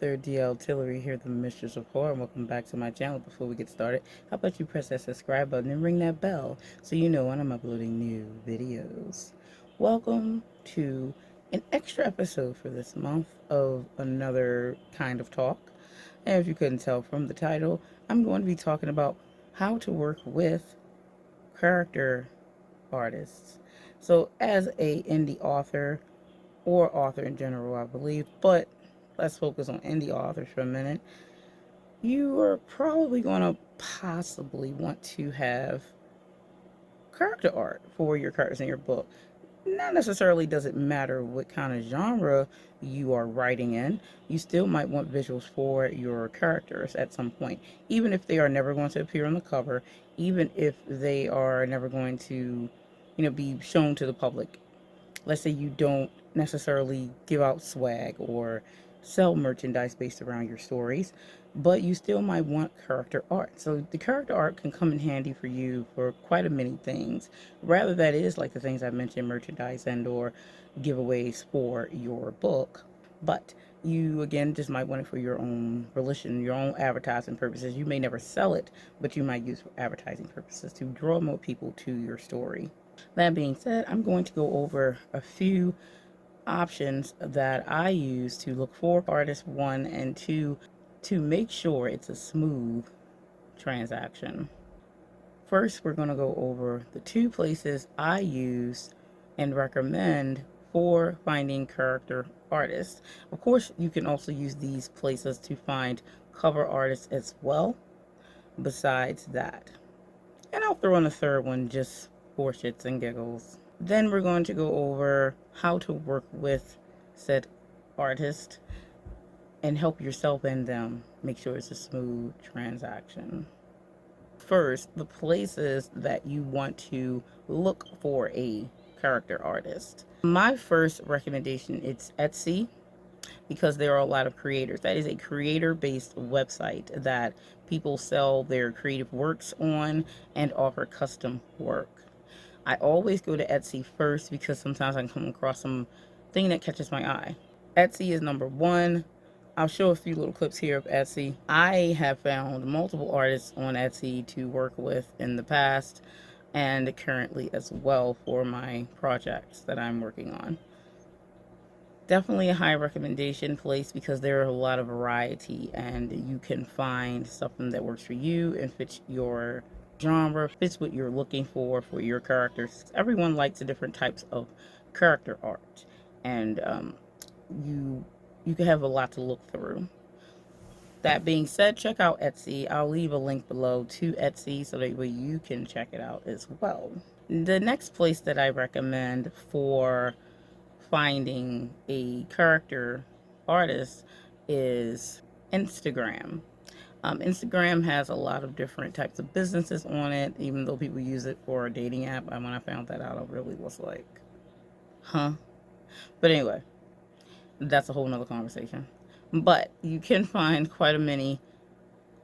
author DL Tillery here, the Mistress of Horror, and welcome back to my channel. Before we get started, how about you press that subscribe button and ring that bell so you know when I'm uploading new videos. Welcome to an extra episode for this month of another kind of talk. And if you couldn't tell from the title, I'm going to be talking about how to work with character artists. So as a indie author, or author in general, I believe, but let's focus on indie authors for a minute. You are probably going to possibly want to have character art for your characters in your book. Not necessarily does it matter what kind of genre you are writing in. You still might want visuals for your characters at some point, even if they are never going to appear on the cover, even if they are never going to, be shown to the public. Let's say you don't necessarily give out swag or sell merchandise based around your stories, but you still might want character art. So the character art can come in handy for you for quite a many things. Rather, that is like the things I mentioned, merchandise and or giveaways for your book. But you again just might want it for your own volition, your own advertising purposes. You may never sell it, but you might use it for advertising purposes to draw more people to your story. That being said, I'm going to go over a few options that I use to look for artists, one, and two, to make sure it's a smooth transaction. First, we're going to go over the two places I use and recommend for finding character artists. Of course, you can also use these places to find cover artists as well, besides that. And I'll throw in a third one just for shits and giggles. Then we're going to go over how to work with said artist and help yourself and them make sure it's a smooth transaction. First, the places that you want to look for a character artist. My first recommendation is Etsy, because there are a lot of creators. That is a creator-based website that people sell their creative works on and offer custom work. I always go to Etsy first because sometimes I can come across something that catches my eye. Etsy is number one. I'll show a few little clips here of Etsy. I have found multiple artists on Etsy to work with in the past and currently as well for my projects that I'm working on. Definitely a high recommendation place because there are a lot of variety and you can find something that works for you and fits your genre, fits what you're looking for your characters. Everyone likes different types of character art, and you can have a lot to look through. That being said, check out Etsy. I'll leave a link below to Etsy so that way you can check it out as well. The next place that I recommend for finding a character artist is Instagram. Instagram has a lot of different types of businesses on it, even though people use it for a dating app. And when I found that out, I really was like, huh? But anyway, that's a whole nother conversation. But you can find quite a many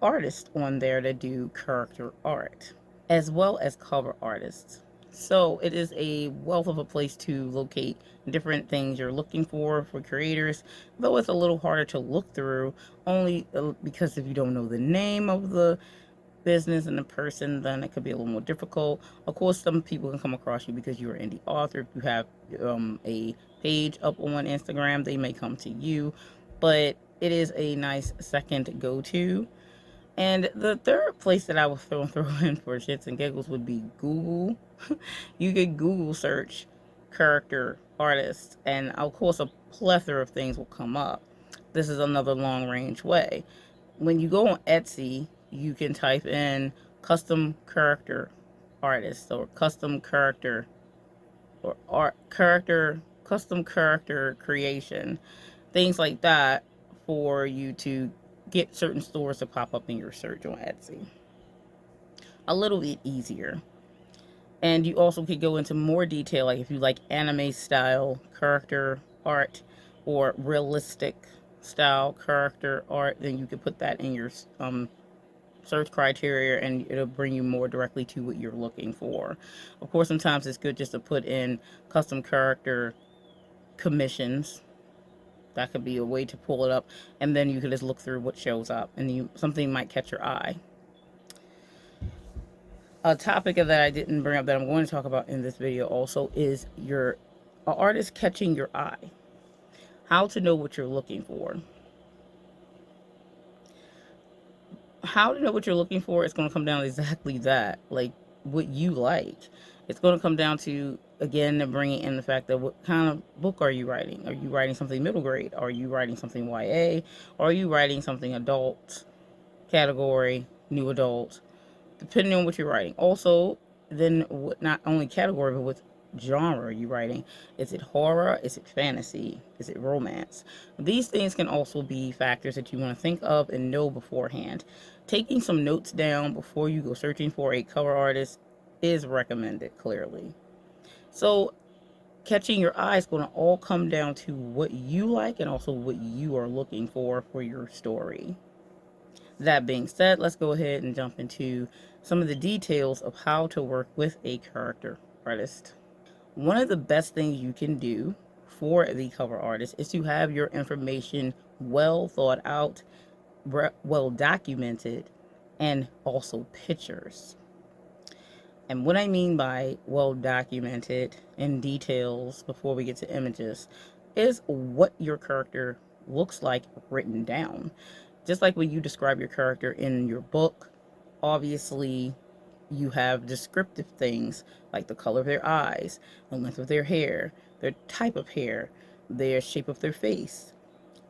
artists on there that do character art, as well as cover artists. So it is a wealth of a place to locate different things you're looking for creators, though it's a little harder to look through, only because if you don't know the name of the business and the person, then it could be a little more difficult. Of course, some people can come across you because you're an indie author. If you have a page up on Instagram, they may come to you, but it is a nice second go-to. And the third place that I would throw in for shits and giggles would be Google. You could Google search character artists, and of course, a plethora of things will come up. This is another long range way. When you go on Etsy, you can type in custom character artist or custom character or custom character creation, things like that, for you to get certain stores to pop up in your search on Etsy. A little bit easier. And you also could go into more detail, like if you like anime style character art or realistic style character art, then you could put that in your search criteria and it'll bring you more directly to what you're looking for. Of course, sometimes it's good just to put in custom character commissions That could be a way to pull it up, and then you could just look through what shows up, and something might catch your eye. A topic that I didn't bring up that I'm going to talk about in this video also is your artist catching your eye. How to know what you're looking for. How to know what you're looking for, it's going to come down to exactly that, like what you like. It's going to come down to, again, bringing in the fact that what kind of book are you writing? Are you writing something middle grade? Are you writing something YA? Or are you writing something adult category, new adult? Depending on what you're writing. Also, then not only category, but what genre are you writing? Is it horror? Is it fantasy? Is it romance? These things can also be factors that you want to think of and know beforehand. Taking some notes down before you go searching for a cover artist is recommended, clearly. So catching your eye is going to all come down to what you like and also what you are looking for your story. That being said, let's go ahead and jump into some of the details of how to work with a character artist. One of the best things you can do for the cover artist is to have your information well thought out, well documented, and also pictures. And what I mean by well documented in details before we get to images is what your character looks like written down. Just like when you describe your character in your book, obviously you have descriptive things like the color of their eyes, the length of their hair, their type of hair, their shape of their face,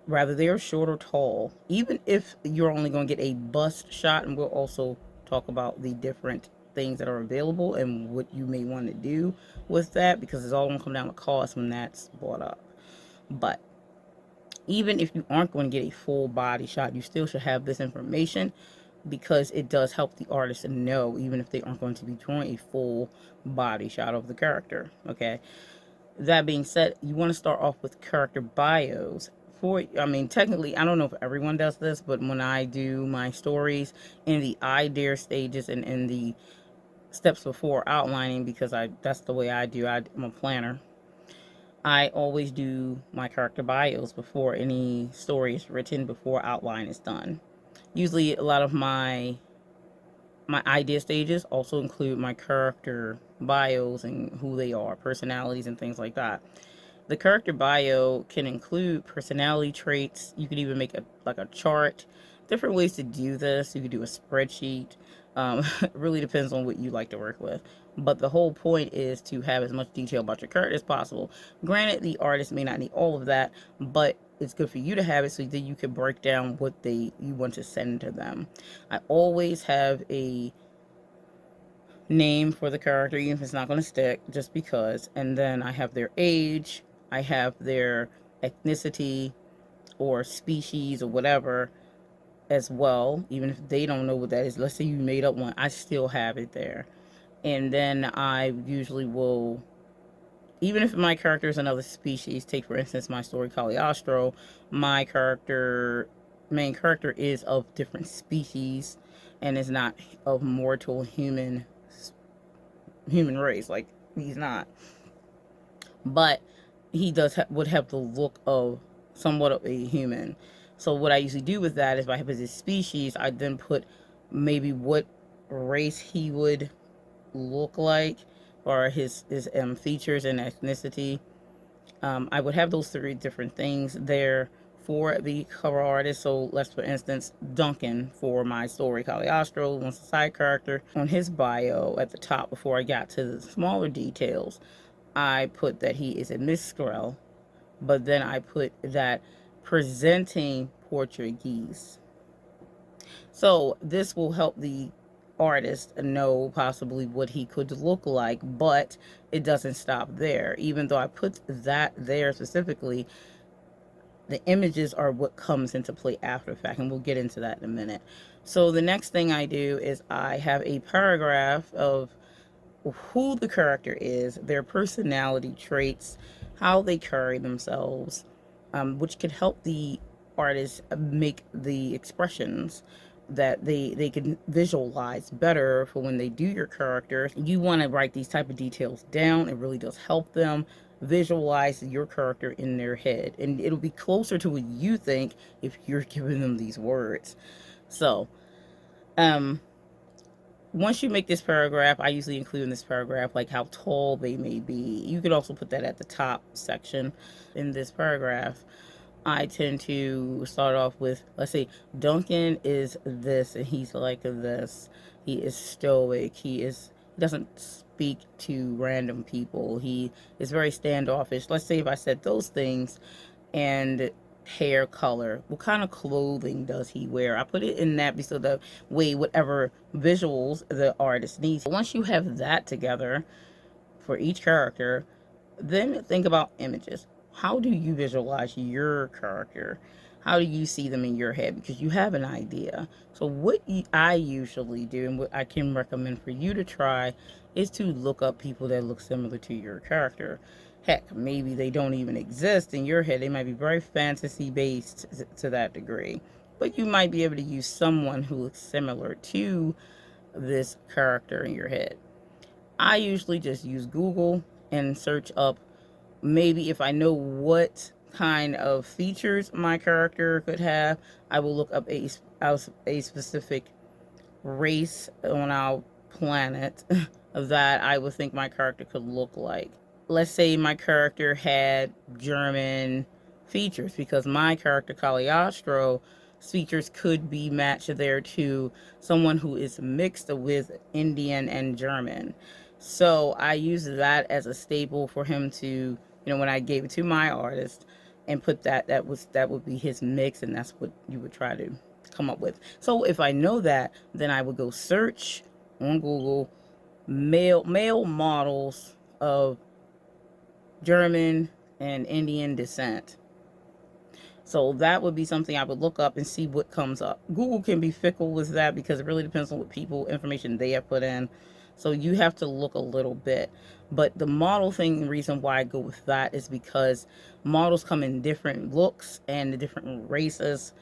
whether they are short or tall. Even if you're only going to get a bust shot, and we'll also talk about the different things that are available and what you may want to do with that, because it's all going to come down to cost when that's brought up. But even if you aren't going to get a full body shot, you still should have this information, because it does help the artist to know, even if they aren't going to be drawing a full body shot of the character. Okay. That being said, you want to start off with character bios. Technically, I don't know if everyone does this, but when I do my stories in the idea stages and in the steps before outlining, because that's the way I do. I'm a planner. I always do my character bios before any story is written, before outline is done. Usually a lot of my idea stages also include my character bios and who they are, personalities and things like that. The character bio can include personality traits. You could even make a chart. Different ways to do this. You could do a spreadsheet. It really depends on what you like to work with. But the whole point is to have as much detail about your character as possible. Granted, the artist may not need all of that, but it's good for you to have it so that you can break down what you want to send to them. I always have a name for the character, even if it's not going to stick, just because. And then I have their age, I have their ethnicity or species or whatever as well. Even if they don't know what that is, let's say you made up one, I still have it there. And then I usually will, even if my character is another species, take for instance my story Caliostro, my main character is of different species and is not of mortal human race. Like, he's not, but he would have the look of somewhat of a human. So what I usually do with that is, if I have his species, I then put maybe what race he would look like, or his features and ethnicity. I would have those 3 different things there for the cover artist. So let's, for instance, Duncan, for my story Caliostro, was a side character. On his bio at the top, before I got to the smaller details, I put that he is a Mizz, but then I put that presenting Portuguese. So this will help the artist know possibly what he could look like, but it doesn't stop there. Even though I put that there specifically, the images are what comes into play after the fact, and we'll get into that in a minute. So the next thing I do is I have a paragraph of who the character is, their personality traits, how they carry themselves, which could help the artist make the expressions that they can visualize better for when they do your character. You want to write these type of details down. It really does help them visualize your character in their head, and it'll be closer to what you think if you're giving them these words. So, um, once you make this paragraph, I usually include in this paragraph like how tall they may be. You could also put that at the top section in this paragraph. I tend to start off with, let's say, Duncan is this and he's like this. He is stoic. He doesn't speak to random people. He is very standoffish. Let's say if I said those things, and hair color, what kind of clothing does he wear? I put it in that so that way whatever visuals the artist needs. Once you have that together for each character, then think about images. How do you visualize your character? How do you see them in your head? Because you have an idea. So what I usually do, and what I can recommend for you to try, is to look up people that look similar to your character. Heck, maybe they don't even exist in your head. They might be very fantasy based to that degree. But you might be able to use someone who looks similar to this character in your head. I usually just use Google and search up, maybe if I know what kind of features my character could have, I will look up a specific race on our planet that I would think my character could look like. Let's say my character had German features, because my character Caliostro features could be matched there to someone who is mixed with Indian and German. So I use that as a staple for him to, when I gave it to my artist and put that would be his mix, and that's what you would try to come up with. So if I know that, then I would go search on Google male models of German and Indian descent. So that would be something I would look up and see what comes up. Google can be fickle with that because it really depends on what information they have put in. So you have to look a little bit. But the model thing, the reason why I go with that is because models come in different looks and different races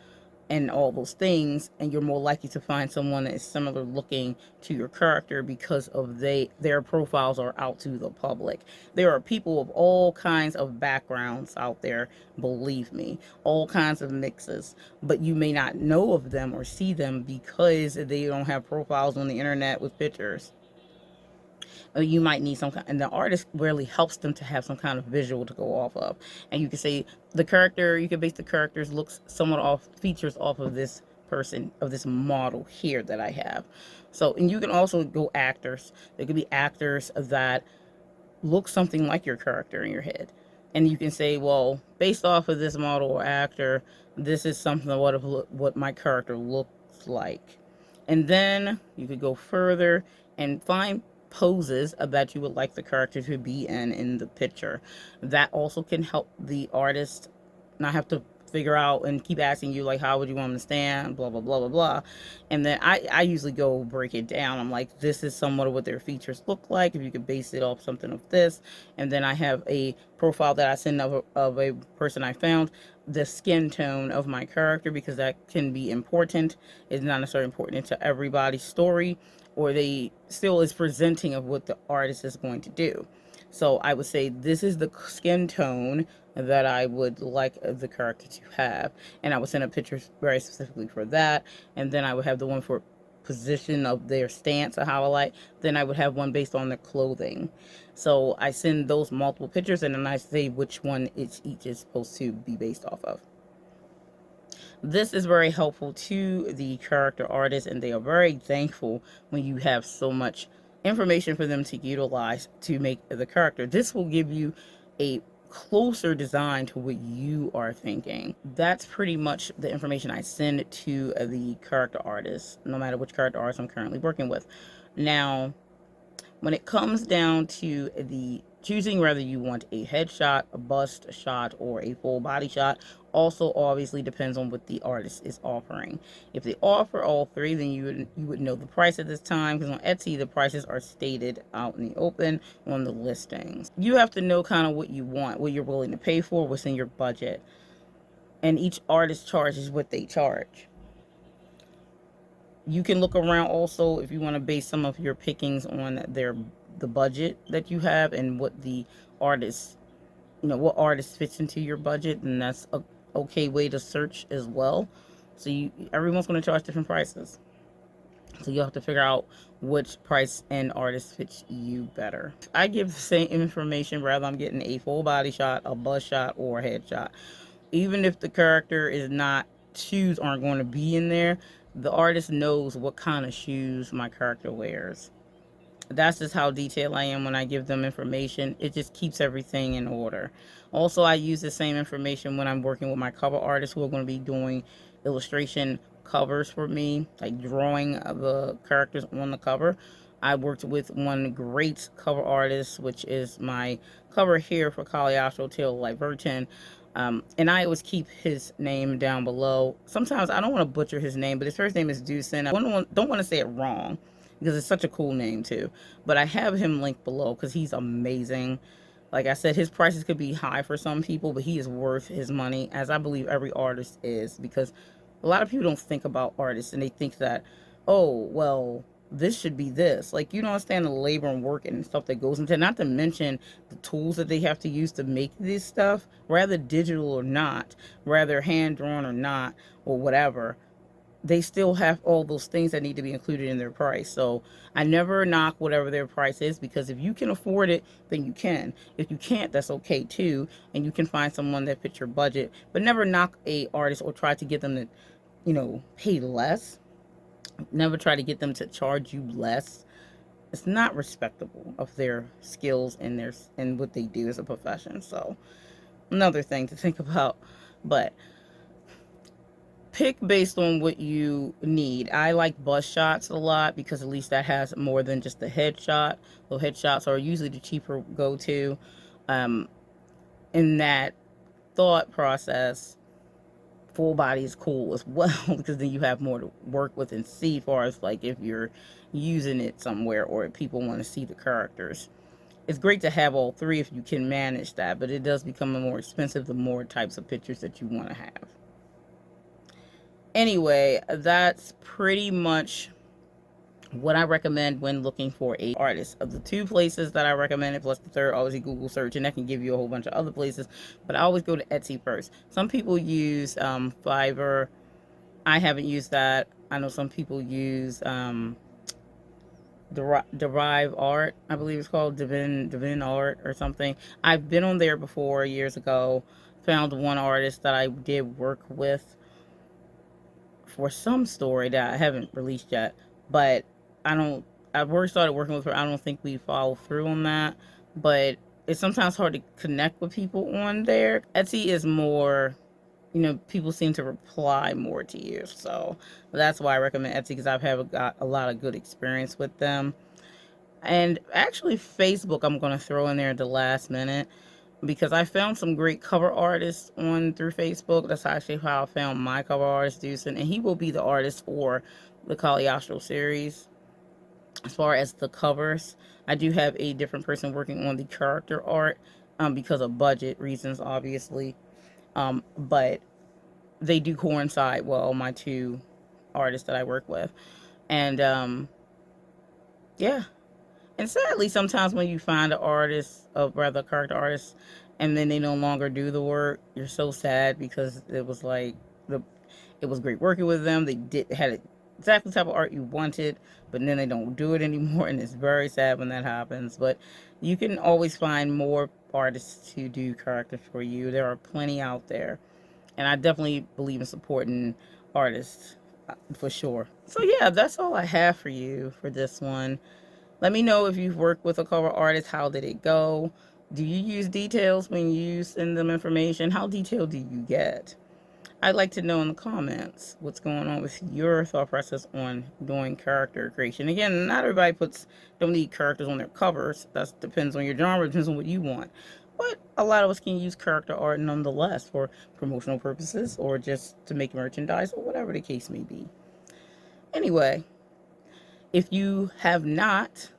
and all those things, and you're more likely to find someone that is similar looking to your character because of their profiles are out to the public. There are people of all kinds of backgrounds out there, believe me, all kinds of mixes, but you may not know of them or see them because they don't have profiles on the internet with pictures. You might need some kind, and the artist really helps them to have some kind of visual to go off of. And you can say you can base the character's looks somewhat off features off of this person, of this model here that I have. So, and you can also go actors. There could be actors that look something like your character in your head. And you can say, well, based off of this model or actor, this is something what my character looks like. And then you could go further and find poses that you would like the character to be in the picture. That also can help the artist not have to figure out and keep asking you like, how would you want them to stand, blah blah blah blah blah. And then I usually go break it down. I'm like, this is somewhat of what their features look like, if you could base it off something of this. And then I have a profile that I send of a person I found, the skin tone of my character, because that can be important. It's not necessarily important to everybody's story, or they still is presenting of what the artist is going to do. So I would say this is the skin tone that I would like the character to have, and I would send a picture very specifically for that. And then I would have the one for position of their stance or how I like. Then I would have one based on their clothing. So I send those multiple pictures, and then I say which one each is supposed to be based off of. This is very helpful to the character artist, and they are very thankful when you have so much information for them to utilize to make the character. This will give you a closer design to what you are thinking. That's pretty much the information I send to the character artist, no matter which character artist I'm currently working with. Now, when it comes down to the choosing whether you want a headshot, a bust shot, or a full body shot, also obviously depends on what the artist is offering. If they offer all three, then you would know the price at this time, because on Etsy the prices are stated out in the open on the listings. You have to know kind of what you want, what you're willing to pay for, what's in your budget, and each artist charges what they charge. You can look around also if you want to base some of your pickings on the budget that you have and what the artist what artist fits into your budget, and that's a okay way to search as well. So everyone's going to charge different prices. So you'll have to figure out which price and artist fits you better. I give the same information whether I'm getting a full body shot, a bust shot, or a head shot. Even if the character is not, shoes aren't going to be in there, the artist knows what kind of shoes my character wears. That's just how detailed I am when I give them information. It just keeps everything in order. Also, I use the same information when I'm working with my cover artists who are going to be doing illustration covers for me, like drawing the characters on the cover. I worked with one great cover artist, which is my cover here for Caliostro Tillery. And I always keep his name down below. Sometimes I don't want to butcher his name, but his first name is Deucin. I don't want to say it wrong because it's such a cool name too. But I have him linked below because he's amazing. Like I said, his prices could be high for some people, but he is worth his money, as I believe every artist is, because a lot of people don't think about artists and they think that, oh, well, this should be this. Like, you don't understand the labor and work and stuff that goes into it, not to mention the tools that they have to use to make this stuff, rather digital or not, rather hand drawn or not, or whatever. They still have all those things that need to be included in their price. So I never knock whatever their price is, because if you can afford it, then you can. If you can't, that's okay too, and you can find someone that fits your budget. But never knock a artist or try to get them to, pay less. Never try to get them to charge you less. It's not respectable of their skills and what they do as a profession. So another thing to think about. But pick based on what you need. I like bust shots a lot because at least that has more than just a headshot. So headshots are usually the cheaper go-to. In that thought process, full body is cool as well because then you have more to work with and see, as far as like if you're using it somewhere or if people want to see the characters. It's great to have all three if you can manage that, but it does become more expensive the more types of pictures that you want to have. Anyway, that's pretty much what I recommend when looking for a artist. Of the two places that I recommend it, plus the third, obviously Google search, and that can give you a whole bunch of other places, but I always go to Etsy first. Some people use Fiverr. I haven't used that. I know some people use Derive Art, I believe it's called, Divin Art or something. I've been on there before years ago. Found one artist that I did work with for some story that I haven't released yet, but I've already started working with her. I don't think we follow through on that, but it's sometimes hard to connect with people on there. Etsy is more, people seem to reply more to you, so that's why I recommend Etsy, because got a lot of good experience with them. And actually Facebook I'm going to throw in there at the last minute, because I found some great cover artists on through Facebook. That's actually how I found my cover artist, Deucin, and he will be the artist for the Caliostro series. As far as the covers, I do have a different person working on the character art, because of budget reasons, obviously. But they do coincide well, my two artists that I work with. And yeah. And sadly, sometimes when you find an artist, or rather a character artist, and then they no longer do the work, you're so sad, because it was like it was great working with them. They had exactly the type of art you wanted, but then they don't do it anymore, and it's very sad when that happens. But you can always find more artists to do characters for you. There are plenty out there, and I definitely believe in supporting artists, for sure. So yeah, that's all I have for you for this one. Let me know if you've worked with a cover artist. How did it go? Do you use details when you send them information? How detailed do you get? I'd like to know in the comments what's going on with your thought process on doing character creation. Again, not everybody don't need characters on their covers. That depends on your genre, depends on what you want. But a lot of us can use character art nonetheless for promotional purposes, or just to make merchandise, or whatever the case may be. Anyway, if you have not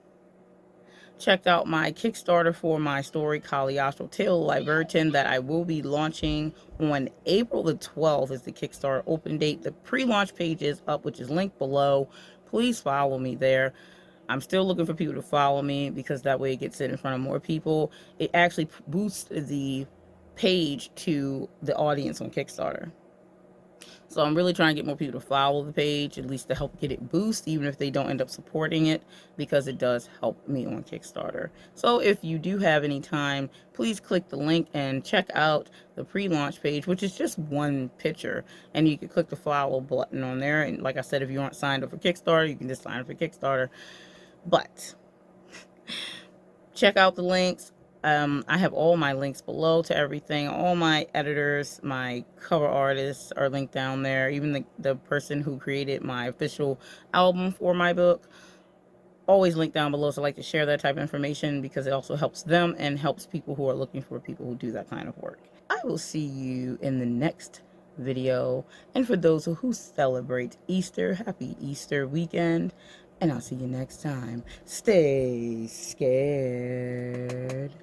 checked out my Kickstarter for my story, Caliostro Tillery, that I will be launching on April the 12th is the Kickstarter open date. The pre-launch page is up, which is linked below. Please follow me there. I'm still looking for people to follow me, because that way it gets it in front of more people. It actually boosts the page to the audience on Kickstarter. So I'm really trying to get more people to follow the page, at least to help get it boost, even if they don't end up supporting it, because it does help me on Kickstarter. So if you do have any time, please click the link and check out the pre-launch page, which is just one picture. And you can click the follow button on there. And like I said, if you aren't signed up for Kickstarter, you can just sign up for Kickstarter. But check out the links. I have all my links below to everything. All my editors, my cover artists are linked down there. Even the person who created my official album for my book, always linked down below. So I like to share that type of information because it also helps them and helps people who are looking for people who do that kind of work. I will see you in the next video. And for those who celebrate Easter, happy Easter weekend. And I'll see you next time. Stay scared.